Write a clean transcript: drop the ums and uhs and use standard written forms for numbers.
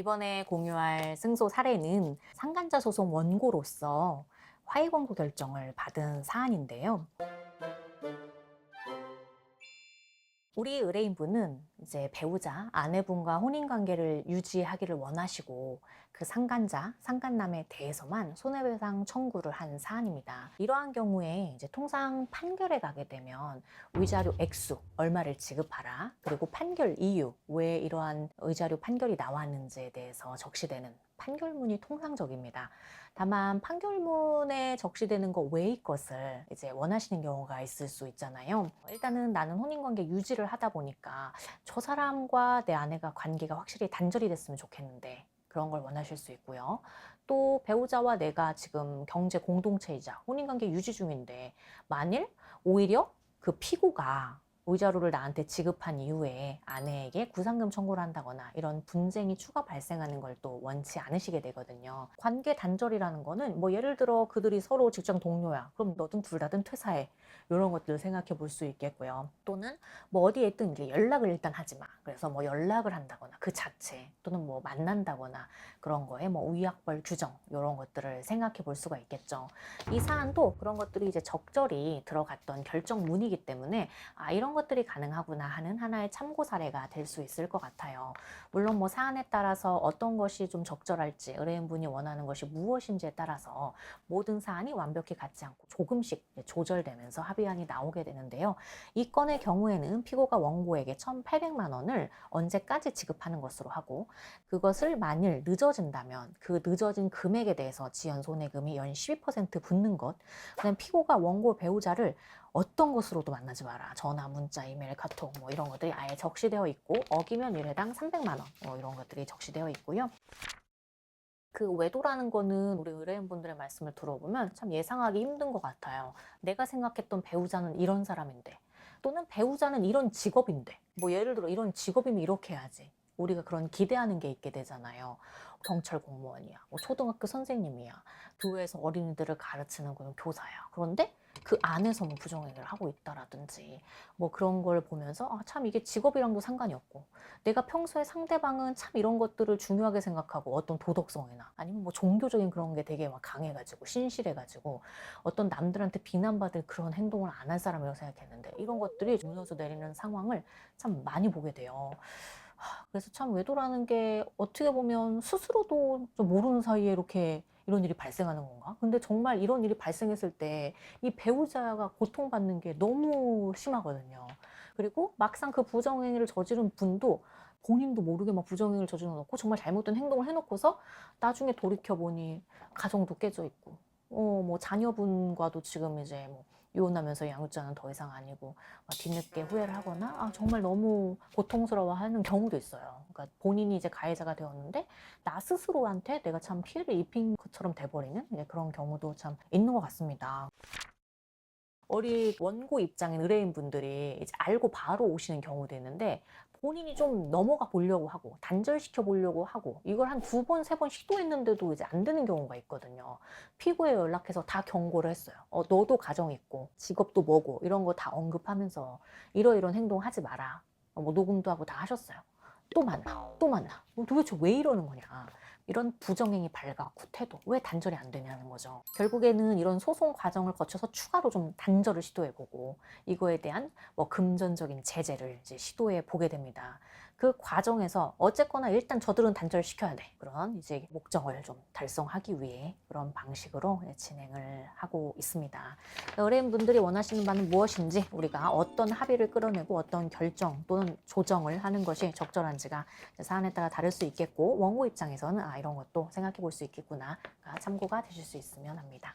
이번에 공유할 승소 사례는 상간자 소송 원고로서 화해 권고 결정을 받은 사안인데요. 우리 의뢰인분은 이제 배우자, 아내분과 혼인 관계를 유지하기를 원하시고 그 상간자, 상간남에 대해서만 손해배상 청구를 한 사안입니다. 이러한 경우에 이제 통상 판결에 가게 되면 위자료 액수 얼마를 지급하라, 그리고 판결 이유, 왜 이러한 위자료 판결이 나왔는지에 대해서 적시되는 판결문이 통상적입니다. 다만 판결문에 적시되는 것 외의 것을 이제 원하시는 경우가 있을 수 있잖아요. 일단은 나는 혼인관계 유지를 하다 보니까 저 사람과 내 아내가 관계가 확실히 단절이 됐으면 좋겠는데, 그런 걸 원하실 수 있고요. 또 배우자와 내가 지금 경제 공동체이자 혼인관계 유지 중인데, 만일 오히려 그 피고가 위자료를 나한테 지급한 이후에 아내에게 구상금 청구를 한다거나 이런 분쟁이 추가 발생하는 걸 또 원치 않으시게 되거든요. 관계 단절이라는 거는 뭐 예를 들어 그들이 서로 직장 동료야. 그럼 너든 둘 다든 퇴사해. 이런 것들을 생각해 볼 수 있겠고요. 또는 뭐 어디에 있든 이제 연락을 일단 하지 마. 그래서 뭐 연락을 한다거나 그 자체, 또는 뭐 만난다거나 그런 거에 뭐 위약벌 규정, 이런 것들을 생각해 볼 수가 있겠죠. 이 사안도 그런 것들이 이제 적절히 들어갔던 결정문이기 때문에 이런 것들이 가능하구나 하는 하나의 참고 사례가 될 수 있을 것 같아요. 물론 뭐 사안에 따라서 어떤 것이 좀 적절할지, 의뢰인분이 원하는 것이 무엇인지에 따라서 모든 사안이 완벽히 같지 않고 조금씩 조절되면서 합의안이 나오게 되는데요. 이 건의 경우에는 피고가 원고에게 1,800만 원을 언제까지 지급하는 것으로 하고, 그것을 만일 늦어진다면 그 늦어진 금액에 대해서 지연 손해금이 연 12% 붙는 것, 그다음 피고가 원고 배우자를 어떤 것으로도 만나지 마라. 전화, 문자, 이메일, 카톡 뭐 이런 것들이 아예 적시되어 있고, 어기면 1회당 300만 원 뭐 이런 것들이 적시되어 있고요. 그 외도라는 거는 우리 의뢰인분들의 말씀을 들어보면 참 예상하기 힘든 것 같아요. 내가 생각했던 배우자는 이런 사람인데, 또는 배우자는 이런 직업인데, 뭐 예를 들어 이런 직업이면 이렇게 해야지. 우리가 그런 기대하는 게 있게 되잖아요. 경찰 공무원이야, 뭐 초등학교 선생님이야, 교회에서 어린이들을 가르치는 그런 교사야. 그런데 그 안에서 뭐 부정행위를 하고 있다라든지 뭐 그런 걸 보면서 참 이게 직업이랑도 상관이 없고, 내가 평소에 상대방은 참 이런 것들을 중요하게 생각하고 어떤 도덕성이나 아니면 뭐 종교적인 그런 게 되게 막 강해가지고 신실해가지고 어떤 남들한테 비난받을 그런 행동을 안 한 사람이라고 생각했는데, 이런 것들이 무너져 내리는 상황을 참 많이 보게 돼요. 그래서 참 외도라는 게 어떻게 보면 스스로도 좀 모르는 사이에 이렇게 이런 일이 발생하는 건가? 근데 정말 이런 일이 발생했을 때 이 배우자가 고통받는 게 너무 심하거든요. 그리고 막상 그 부정행위를 저지른 분도 본인도 모르게 막 부정행위를 저질러 놓고 정말 잘못된 행동을 해놓고서 나중에 돌이켜보니 가정도 깨져 있고, 뭐 자녀분과도 지금 이제 뭐 이혼하면서 양육자는 더 이상 아니고 막 뒤늦게 후회를 하거나 정말 너무 고통스러워하는 경우도 있어요. 그러니까 본인이 이제 가해자가 되었는데 나 스스로한테 내가 참 피해를 입힌 것처럼 돼버리는 그런 경우도 참 있는 것 같습니다. 우리 원고 입장인 의뢰인분들이 이제 알고 바로 오시는 경우도 있는데, 본인이 좀 넘어가 보려고 하고 단절시켜 보려고 하고 이걸 한 두 번, 세 번 시도했는데도 이제 안 되는 경우가 있거든요. 피고에 연락해서 다 경고를 했어요. 너도 가정 있고 직업도 뭐고 이런 거 다 언급하면서 이러이런 행동 하지 마라. 뭐 녹음도 하고 다 하셨어요. 또 만나, 또 만나. 도대체 왜 이러는 거냐. 이런 부정행위 발각 후 태도 왜 단절이 안 되냐는 거죠. 결국에는 이런 소송 과정을 거쳐서 추가로 좀 단절을 시도해보고 이거에 대한 뭐 금전적인 제재를 이제 시도해 보게 됩니다. 그 과정에서 어쨌거나 일단 저들은 단절시켜야 돼. 그런 이제 목적을 좀 달성하기 위해 그런 방식으로 진행을 하고 있습니다. 의뢰인분들이 원하시는 바는 무엇인지, 우리가 어떤 합의를 끌어내고 어떤 결정 또는 조정을 하는 것이 적절한지가 사안에 따라 다를 수 있겠고, 원고 입장에서는 이런 것도 생각해 볼 수 있겠구나, 참고가 되실 수 있으면 합니다.